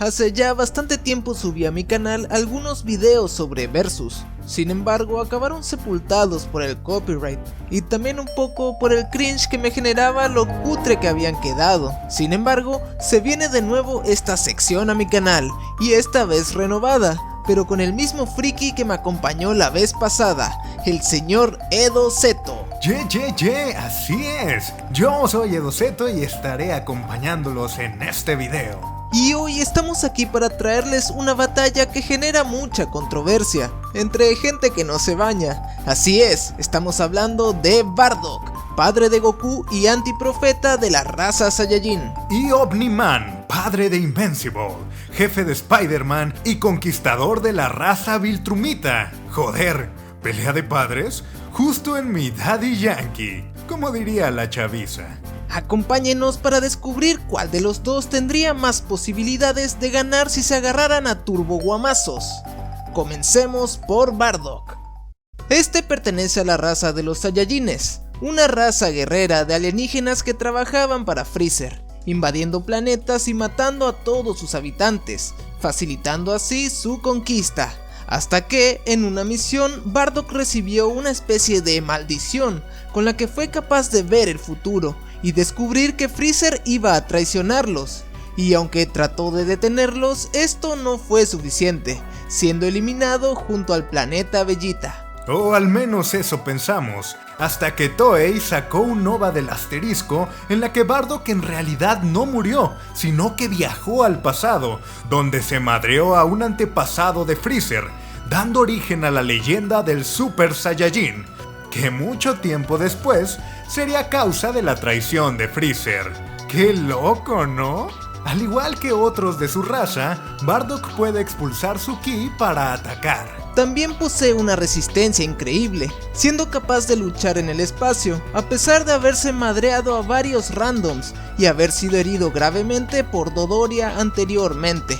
Hace ya bastante tiempo subí a mi canal algunos videos sobre Versus, sin embargo acabaron sepultados por el copyright y también un poco por el cringe que me generaba lo cutre que habían quedado. Sin embargo, se viene de nuevo esta sección a mi canal y esta vez renovada, pero con el mismo friki que me acompañó la vez pasada, el señor Edo Zeto. Así es, yo soy Edo Zeto y estaré acompañándolos en este video. Y hoy estamos aquí para traerles una batalla que genera mucha controversia entre gente que no se baña. Así es, estamos hablando de Bardock, padre de Goku y antiprofeta de la raza Saiyajin. Y Omni-Man, padre de Invincible, jefe de Spider-Man y conquistador de la raza Viltrumita. Joder, ¿pelea de padres? Justo en mi Daddy Yankee, como diría la chaviza. Acompáñenos para descubrir cuál de los dos tendría más posibilidades de ganar si se agarraran a turboguamazos. Comencemos por Bardock. Este pertenece a la raza de los Saiyajines, una raza guerrera de alienígenas que trabajaban para Freezer, invadiendo planetas y matando a todos sus habitantes, facilitando así su conquista. Hasta que, en una misión, Bardock recibió una especie de maldición, con la que fue capaz de ver el futuro y descubrir que Freezer iba a traicionarlos. Y aunque trató de detenerlos, esto no fue suficiente, siendo eliminado junto al planeta Vegeta. O al menos eso pensamos, hasta que Toei sacó un OVA del asterisco en la que Bardock en realidad no murió, sino que viajó al pasado, donde se madreó a un antepasado de Freezer, dando origen a la leyenda del Super Saiyajin, que mucho tiempo después sería causa de la traición de Freezer. ¡Qué loco!, ¿no? Al igual que otros de su raza, Bardock puede expulsar su ki para atacar. También posee una resistencia increíble, siendo capaz de luchar en el espacio, a pesar de haberse madreado a varios randoms y haber sido herido gravemente por Dodoria anteriormente.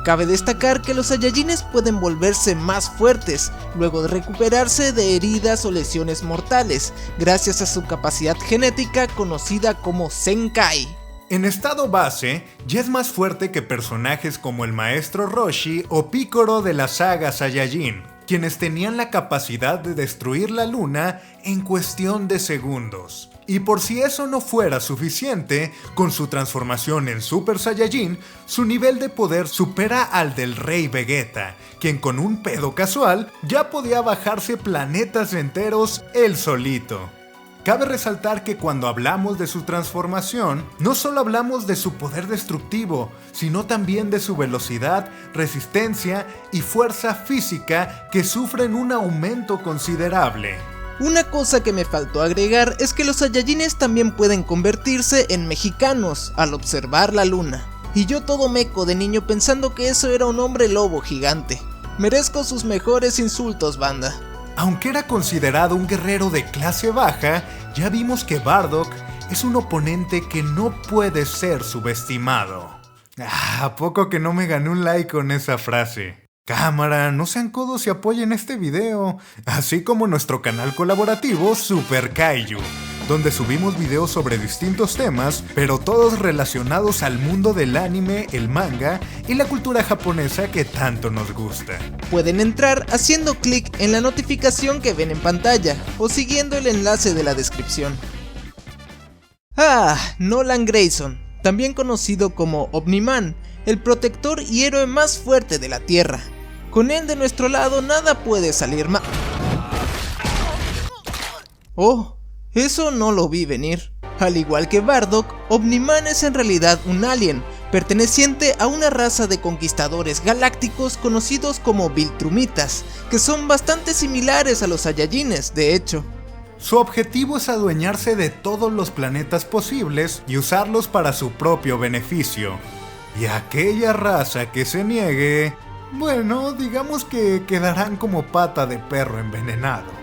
Cabe destacar que los Saiyajines pueden volverse más fuertes luego de recuperarse de heridas o lesiones mortales, gracias a su capacidad genética conocida como Zenkai. En estado base, ya es más fuerte que personajes como el maestro Roshi o Piccolo de la saga Saiyajin, quienes tenían la capacidad de destruir la luna en cuestión de segundos. Y por si eso no fuera suficiente, con su transformación en Super Saiyajin, su nivel de poder supera al del Rey Vegeta, quien con un pedo casual ya podía bajarse planetas enteros él solito. Cabe resaltar que cuando hablamos de su transformación, no solo hablamos de su poder destructivo, sino también de su velocidad, resistencia y fuerza física que sufren un aumento considerable. Una cosa que me faltó agregar es que los Saiyajines también pueden convertirse en mexicanos al observar la luna. Y yo todo meco de niño pensando que eso era un hombre lobo gigante. Merezco sus mejores insultos, banda. Aunque era considerado un guerrero de clase baja, ya vimos que Bardock es un oponente que no puede ser subestimado. ¿A poco que no me gané un like con esa frase? Cámara, no sean codos y apoyen este video, así como nuestro canal colaborativo Super Kaiju, donde subimos videos sobre distintos temas, pero todos relacionados al mundo del anime, el manga y la cultura japonesa que tanto nos gusta. Pueden entrar haciendo clic en la notificación que ven en pantalla o siguiendo el enlace de la descripción. Nolan Grayson, también conocido como Omni-Man, el protector y héroe más fuerte de la Tierra. Con él de nuestro lado nada puede salir mal. Oh, eso no lo vi venir. Al igual que Bardock, Omni-Man es en realidad un alien, perteneciente a una raza de conquistadores galácticos conocidos como Viltrumitas, que son bastante similares a los Saiyajines, de hecho. Su objetivo es adueñarse de todos los planetas posibles y usarlos para su propio beneficio. Y aquella raza que se niegue, bueno, digamos que quedarán como pata de perro envenenado.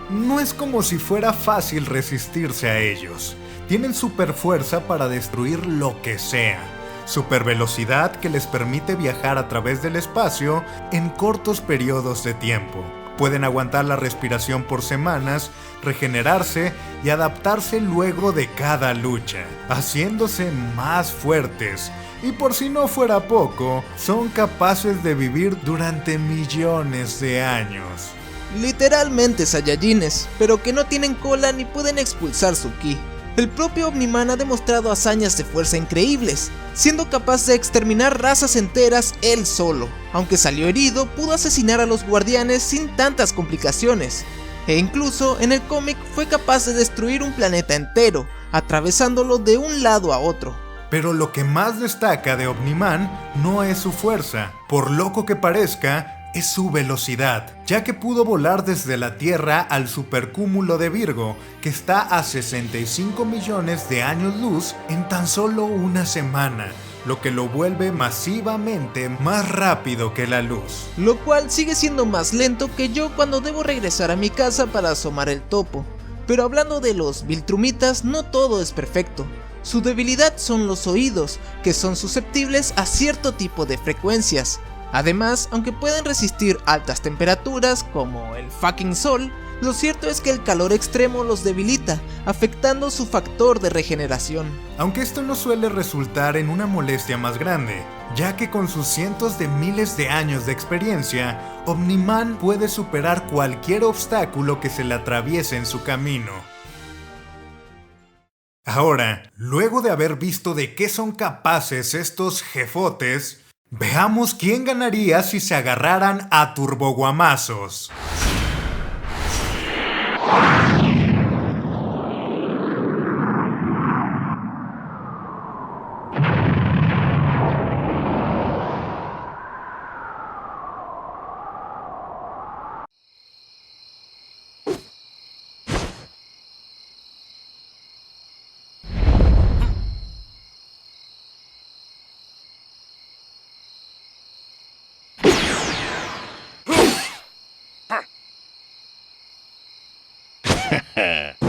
No es como si fuera fácil resistirse a ellos. Tienen super fuerza para destruir lo que sea. Super velocidad que les permite viajar a través del espacio en cortos periodos de tiempo. Pueden aguantar la respiración por semanas, regenerarse y adaptarse luego de cada lucha, haciéndose más fuertes Y por si no fuera poco, son capaces de vivir durante millones de años. Literalmente Saiyajines, pero que no tienen cola ni pueden expulsar su ki. El propio Omniman ha demostrado hazañas de fuerza increíbles, siendo capaz de exterminar razas enteras él solo. Aunque salió herido, pudo asesinar a los guardianes sin tantas complicaciones. E incluso en el cómic fue capaz de destruir un planeta entero, atravesándolo de un lado a otro. Pero lo que más destaca de Omniman no es su fuerza, por loco que parezca, es su velocidad, ya que pudo volar desde la Tierra al supercúmulo de Virgo, que está a 65 millones de años luz en tan solo una semana, lo que lo vuelve masivamente más rápido que la luz. Lo cual sigue siendo más lento que yo cuando debo regresar a mi casa para asomar el topo. Pero hablando de los Viltrumitas, no todo es perfecto. Su debilidad son los oídos, que son susceptibles a cierto tipo de frecuencias. Además, aunque pueden resistir altas temperaturas como el fucking sol, lo cierto es que el calor extremo los debilita, afectando su factor de regeneración. Aunque esto no suele resultar en una molestia más grande, ya que con sus cientos de miles de años de experiencia, Omniman puede superar cualquier obstáculo que se le atraviese en su camino. Ahora, luego de haber visto de qué son capaces estos jefotes, veamos quién ganaría si se agarraran a turboguamazos.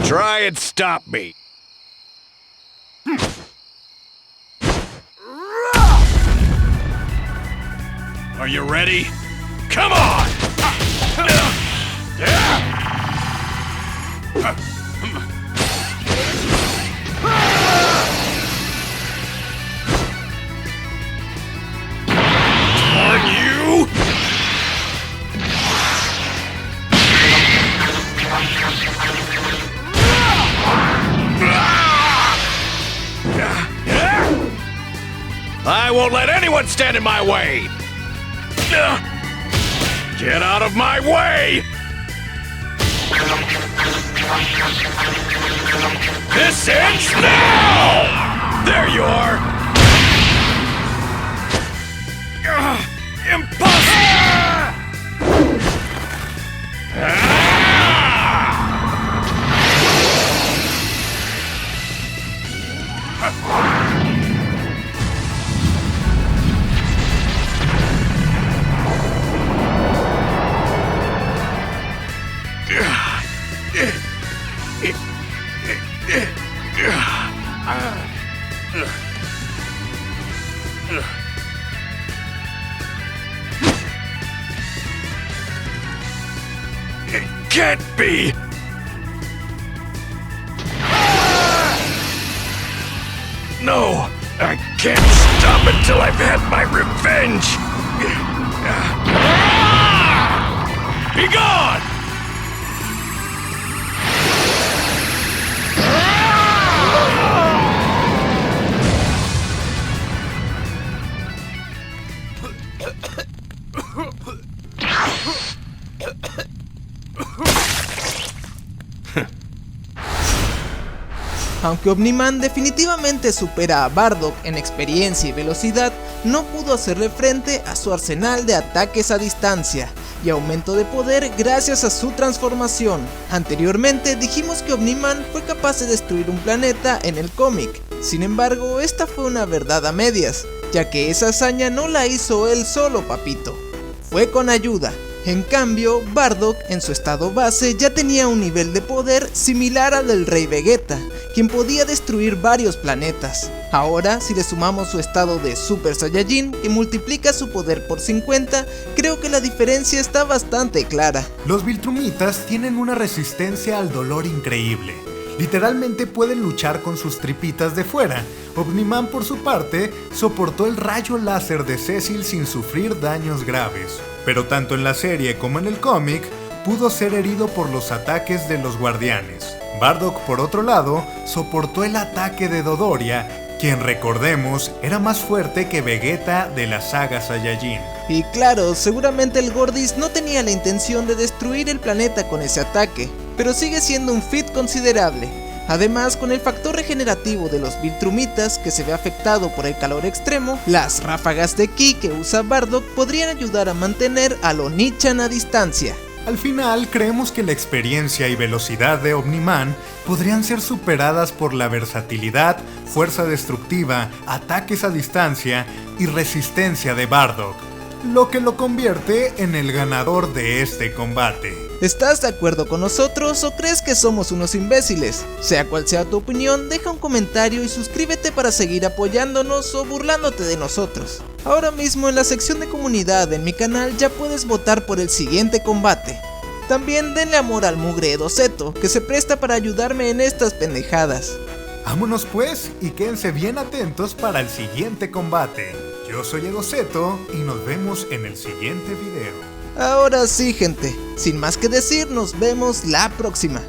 Try and stop me. Are you ready? Come on! Are you? I won't let anyone stand in my way! Get out of my way! This ends now! There you are! Impossible! It can't be! No, I can't stop until I've had my revenge! Be gone! Aunque Omniman definitivamente supera a Bardock en experiencia y velocidad, no pudo hacerle frente a su arsenal de ataques a distancia y aumento de poder gracias a su transformación. Anteriormente dijimos que Omniman fue capaz de destruir un planeta en el cómic, sin embargo esta fue una verdad a medias, ya que esa hazaña no la hizo él solo, papito, fue con ayuda. En cambio, Bardock en su estado base ya tenía un nivel de poder similar al del Rey Vegeta, quien podía destruir varios planetas. Ahora, si le sumamos su estado de Super Saiyajin y multiplica su poder por 50, creo que la diferencia está bastante clara. Los Viltrumitas tienen una resistencia al dolor increíble. Literalmente pueden luchar con sus tripitas de fuera. Omniman, por su parte, soportó el rayo láser de Cecil sin sufrir daños graves. Pero tanto en la serie como en el cómic, pudo ser herido por los ataques de los guardianes. Bardock, por otro lado, soportó el ataque de Dodoria, quien, recordemos, era más fuerte que Vegeta de la saga Saiyajin. Y claro, seguramente el Gordis no tenía la intención de destruir el planeta con ese ataque, pero sigue siendo un feat considerable. Además, con el factor regenerativo de los Viltrumitas que se ve afectado por el calor extremo, las ráfagas de ki que usa Bardock podrían ayudar a mantener al Onichan a distancia. Al final, creemos que la experiencia y velocidad de Omniman podrían ser superadas por la versatilidad, fuerza destructiva, ataques a distancia y resistencia de Bardock, lo que lo convierte en el ganador de este combate. ¿Estás de acuerdo con nosotros o crees que somos unos imbéciles? Sea cual sea tu opinión, deja un comentario y suscríbete para seguir apoyándonos o burlándote de nosotros. Ahora mismo en la sección de comunidad en mi canal ya puedes votar por el siguiente combate. También denle amor al mugre Edoceto, que se presta para ayudarme en estas pendejadas. Vámonos pues y quédense bien atentos para el siguiente combate. Yo soy Edoceto y nos vemos en el siguiente video. Ahora sí, gente, sin más que decir, nos vemos la próxima.